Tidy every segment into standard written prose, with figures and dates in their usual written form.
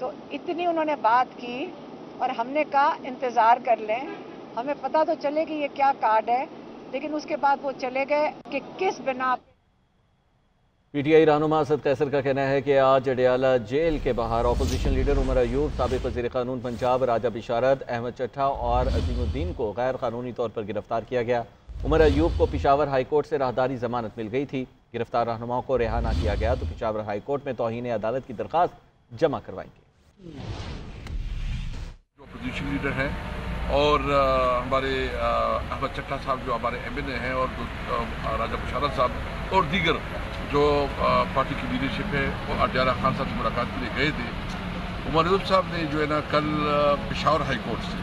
تو اتنی انہوں نے بات کی اور ہم نے کہا انتظار کر لیں, ہمیں پتہ تو چلے کہ یہ کیا کارڈ ہے, لیکن اس کے بعد وہ چلے گئے کہ کس بنا پہ. پی ٹی آئی رہنما اسد قیصر کا کہنا ہے کہ آج اڈیالہ جیل کے باہر اپوزیشن لیڈر عمر ایوب, سابق وزیر قانون پنجاب راجہ بشارت, احمد چٹھا اور عظیم الدین کو غیر قانونی طور پر گرفتار کیا گیا. عمر ایوب کو پشاور ہائی کورٹ سے راہداری ضمانت مل گئی تھی. گرفتار رہنماؤں کو رہا نہ کیا گیا تو پشاور ہائی کورٹ میں توہین عدالت کی درخواست جمع کروائیں گے. جو اپوزیشن لیڈر ہیں اور ہمارے احمد چٹھا صاحب جو ہمارے ایم این اے ہیں اور راجہ بشارت صاحب اور دیگر جو پارٹی کی لیڈرشپ ہے وہ اڈیالہ خان صاحب سے ملاقات کے لیے گئے تھے. عمر ایوب صاحب نے جو ہے نا کل پشاور ہائی کورٹ سے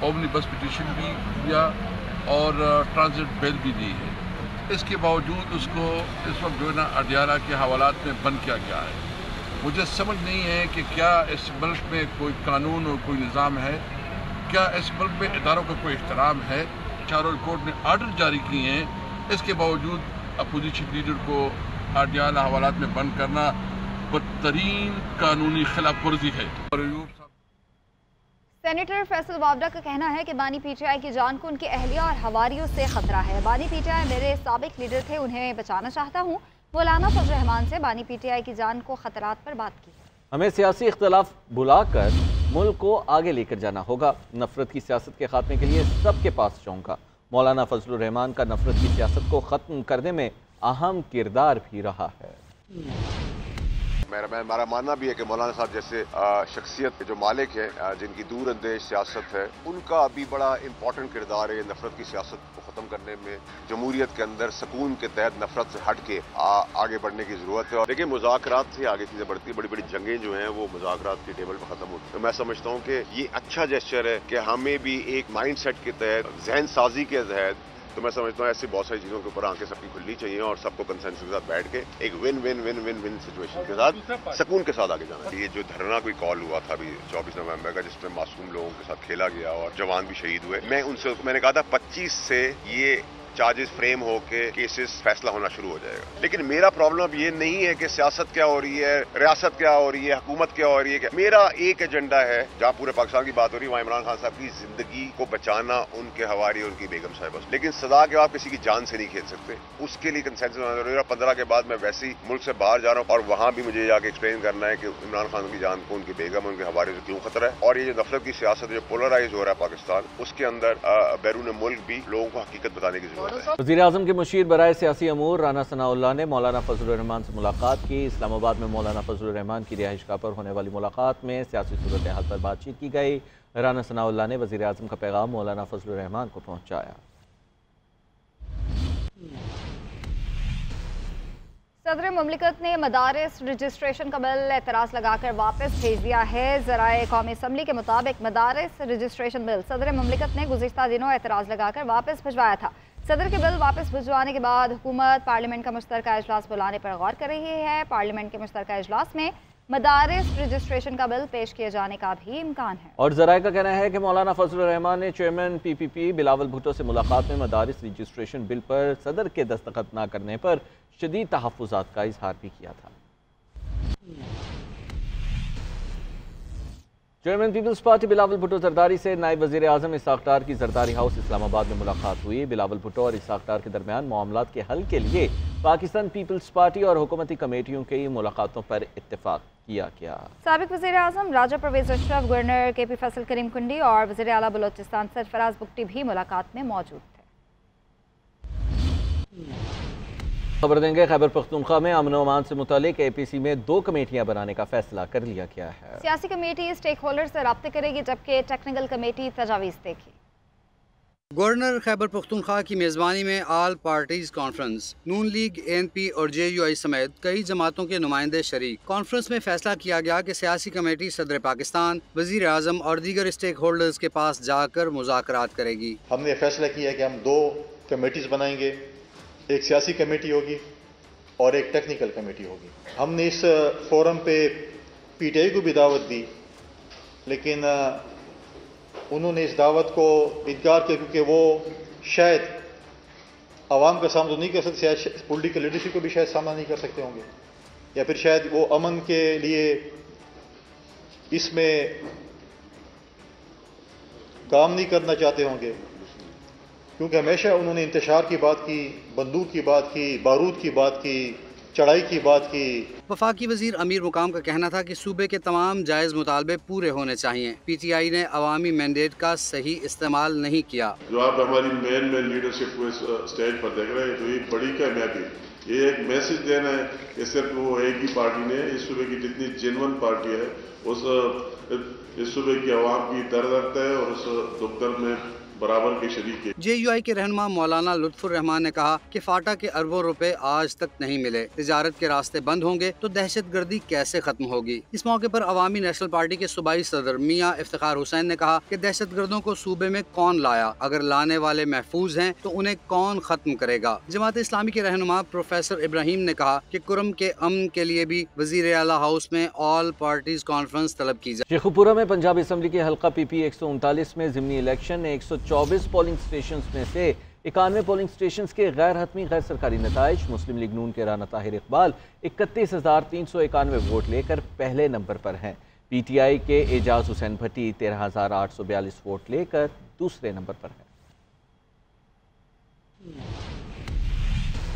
اومنی بس پٹیشن بھی دیا اور ٹرانزٹ بیل بھی دی ہے. اس کے باوجود اس کو اس وقت جو ہے نا اڈیالہ کے حوالات میں بند کیا گیا ہے. مجھے سمجھ نہیں ہے کہ کیا اس ملک میں کوئی قانون اور کوئی نظام ہے, کیا اس ملک میں اداروں کا کوئی احترام ہے. چاروں کورٹ نے آرڈر جاری کیے ہیں, اس کے باوجود اپوزیشن لیڈر کو اڈیالہ حوالات میں بند کرنا بدترین قانونی خلاف ورزی ہے. سینیٹر فیصل وابڈا کا کہنا ہے کہ بانی پی ٹی آئی کی جان کو ان کی اہلیہ اور حواریوں سے خطرہ ہے. بانی پی ٹی آئی میرے سابق لیڈر تھے, انہیں بچانا چاہتا ہوں. مولانا فضل الرحمان سے بانی پی ٹی آئی کی جان کو خطرات پر بات کی. ہمیں سیاسی اختلاف بلا کر ملک کو آگے لے کر جانا ہوگا. نفرت کی سیاست کے خاتمے کے لیے سب کے پاس چونکا. مولانا فضل الرحمان کا نفرت کی سیاست کو ختم کرنے میں اہم کردار بھی رہا ہے. ہمارا ماننا بھی ہے کہ مولانا صاحب جیسے شخصیت جو مالک ہے, جن کی دور اندیش سیاست ہے, ان کا ابھی بڑا امپورٹنٹ کردار ہے نفرت کی سیاست کو ختم کرنے میں. جمہوریت کے اندر سکون کے تحت نفرت سے ہٹ کے آگے بڑھنے کی ضرورت ہے. اور دیکھیں مذاکرات سے آگے چیزیں بڑھتی, بڑی بڑی جنگیں جو ہیں وہ مذاکرات کی ٹیبل پر ختم ہوتی ہیں. تو میں سمجھتا ہوں کہ یہ اچھا جیسچر ہے کہ ہمیں بھی ایک مائنڈ سیٹ کے تحت, ذہن سازی کے تحت, تو میں سمجھتا ہوں ایسی بہت ساری چیزوں کے اوپر آنکھیں سب کی کھلنی چاہیے اور سب کو کنسنسس کے ساتھ بیٹھ کے ایک one one one one one situation کے ساتھ سکون کے ساتھ آگے جانا. یہ جو دھرنا کوئی کال ہوا تھا ابھی 24 نومبر کا, جس میں معصوم لوگوں کے ساتھ کھیلا گیا اور جوان بھی شہید ہوئے, میں نے کہا تھا 25 سے یہ چارجز فریم ہو کے کیسز فیصلہ ہونا شروع ہو جائے گا. لیکن میرا پرابلم اب یہ نہیں ہے کہ سیاست کیا ہو رہی ہے, ریاست کیا ہو رہی ہے, حکومت کیا ہو رہی ہے. میرا ایک ایجنڈا ہے, جہاں پورے پاکستان کی بات ہو رہی ہے وہاں عمران خان صاحب کی زندگی کو بچانا, ان کے حواری, ان کی بیگم صاحبہ. لیکن سزا کے آپ کسی کی جان سے نہیں کھیل سکتے, اس کے لیے کنسنسس ہونا ضروری ہے. 15 کے بعد میں ویسے ہی ملک سے باہر جا رہا ہوں اور وہاں بھی مجھے جا کے ایکسپلین کرنا ہے کہ عمران خان کی جان کو ان کی بیگم, ان کے حواری سے کیوں خطرہ ہے. اور یہ جو نفرت کی سیاست ہے جو پولرائز ہو رہا ہے پاکستان, اس کے اندر بیرون ملک بھی لوگوں کو حقیقت بتانے کی ضرورت ہے. وزیر اعظم کے مشیر برائے سیاسی امور رانا ثناء اللہ نے مولانا فضل الرحمان سے ملاقات کی. اسلام آباد میں مولانا فضل الرحمان کی رہائش گاہ پر ہونے والی ملاقات میں سیاسی صورتحال پر بات چیت کی گئی. رانا ثناء اللہ نے وزیر اعظم کا پیغام مولانا فضل الرحمان کو پہنچایا. صدر مملکت نے مدارس رجسٹریشن کا بل اعتراض لگا کر واپس بھیج دیا ہے. ذرائع قومی اسمبلی کے مطابق مدارس رجسٹریشن بل صدر مملکت نے گزشتہ دنوں اعتراض لگا کر واپس بھجوایا تھا. صدر کے بل واپس بھجوانے کے بعد حکومت پارلیمنٹ کا مشترکہ اجلاس بلانے پر غور کر رہی ہے. پارلیمنٹ کے مشترکہ اجلاس میں مدارس رجسٹریشن کا بل پیش کیے جانے کا بھی امکان ہے. اور ذرائع کا کہنا ہے کہ مولانا فضل الرحمان نے چیئرمین پی پی پی بلاول بھٹو سے ملاقات میں مدارس رجسٹریشن بل پر صدر کے دستخط نہ کرنے پر شدید تحفظات کا اظہار بھی کیا تھا. چیئرمین پیپلز پارٹی بلاول بھٹو زرداری سے نائب وزیر اعظم اسحاق ڈار کی زرداری ہاؤس اسلام آباد میں ملاقات ہوئی. بلاول بھٹو اور اسحاق ڈار کے درمیان معاملات کے حل کے لیے پاکستان پیپلز پارٹی اور حکومتی کمیٹیوں کی ملاقاتوں پر اتفاق کیا گیا. سابق وزیر اعظم راجہ پرویز اشرف، گورنر کے پی فیصل کریم کنڈی اور وزیر اعلیٰ بلوچستان سرفراز بگٹی بھی ملاقات میں موجود تھے. خبر دیں گے خیبر پختونخوا میں امن و امان سے متعلق اے پی سی میں 2 کمیٹیاں بنانے کا فیصلہ کر لیا گیا ہے. سیاسی کمیٹی اسٹیک ہولڈر سے رابطے کرے گی جبکہ ٹیکنیکل کمیٹی تجاویز دے گی. گورنر خیبر پختونخوا کی میزبانی میں آل پارٹیز کانفرنس، نون لیگ، اے این پی اور جے یو آئی سمیت کئی جماعتوں کے نمائندے شریک. کانفرنس میں فیصلہ کیا گیا کہ سیاسی کمیٹی صدر پاکستان، وزیر اعظم اور دیگر اسٹیک ہولڈرز کے پاس جا کر مذاکرات کرے گی. ہم نے فیصلہ کیا کہ ہم 2 کمیٹیز بنائیں گے، ایک سیاسی کمیٹی ہوگی اور ایک ٹیکنیکل کمیٹی ہوگی. ہم نے اس فورم پہ پی ٹی آئی کو بھی دعوت دی، لیکن انہوں نے اس دعوت کو انکار کیا کیونکہ وہ شاید عوام کا سامنا نہیں کر سکتے، شاید پولیٹیکل لیڈرشپ کو بھی شاید سامنا نہیں کر سکتے ہوں گے، یا پھر شاید وہ امن کے لیے اس میں کام نہیں کرنا چاہتے ہوں گے، کیونکہ ہمیشہ انہوں نے انتشار کی بات کی، بندوق کی بات کی، بارود کی بات کی، چڑھائی کی بات کی۔ وفاقی وزیر امیر مقام کا کہنا تھا کہ صوبے کے تمام جائز مطالبے پورے ہونے چاہیے۔ پی ٹی آئی نے عوامی مینڈیٹ کا صحیح استعمال نہیں کیا۔ جو آپ ہماری مین لیڈرشپ کو اسٹیج پر دیکھ رہے ہیں تو یہ بڑی کامیابی، یہ ایک میسج دینا ہے کہ صرف وہ ایک ہی پارٹی نے، اس صوبے کی جتنی جینون پارٹی ہے اس صوبے کی عوام کی درد رکھتا ہے اور اس دکھ درد میں برابر کے شریک ہے۔ جے یو آئی کے رہنما مولانا لطف الرحمان نے کہا کہ فاٹا کے اربوں روپے آج تک نہیں ملے، تجارت کے راستے بند ہوں گے تو دہشت گردی کیسے ختم ہوگی؟ اس موقع پر عوامی نیشنل پارٹی کے صوبائی صدر میاں افتخار حسین نے کہا کہ دہشت گردوں کو صوبے میں کون لایا، اگر لانے والے محفوظ ہیں تو انہیں کون ختم کرے گا؟ جماعت اسلامی کے رہنما پروفیسر ابراہیم نے کہا کہ کرم کے امن کے لیے بھی وزیر اعلیٰ ہاؤس میں آل پارٹیز کانفرنس طلب کی جائے۔ شیخو پورہ میں پنجاب اسمبلی کے حلقہ پی پی 139 میں ضمنی الیکشن 124 پولنگ سٹیشنز میں سے 91 پولنگ سٹیشنز کے غیر حتمی غیر سرکاری نتائج۔ مسلم لیگ نون کے رانا طاہر اقبال 31,391 ووٹ لے کر پہلے نمبر پر ہیں۔ پی ٹی آئی کے اعجاز حسین بھٹی 13,842 ووٹ لے کر دوسرے نمبر پر ہیں۔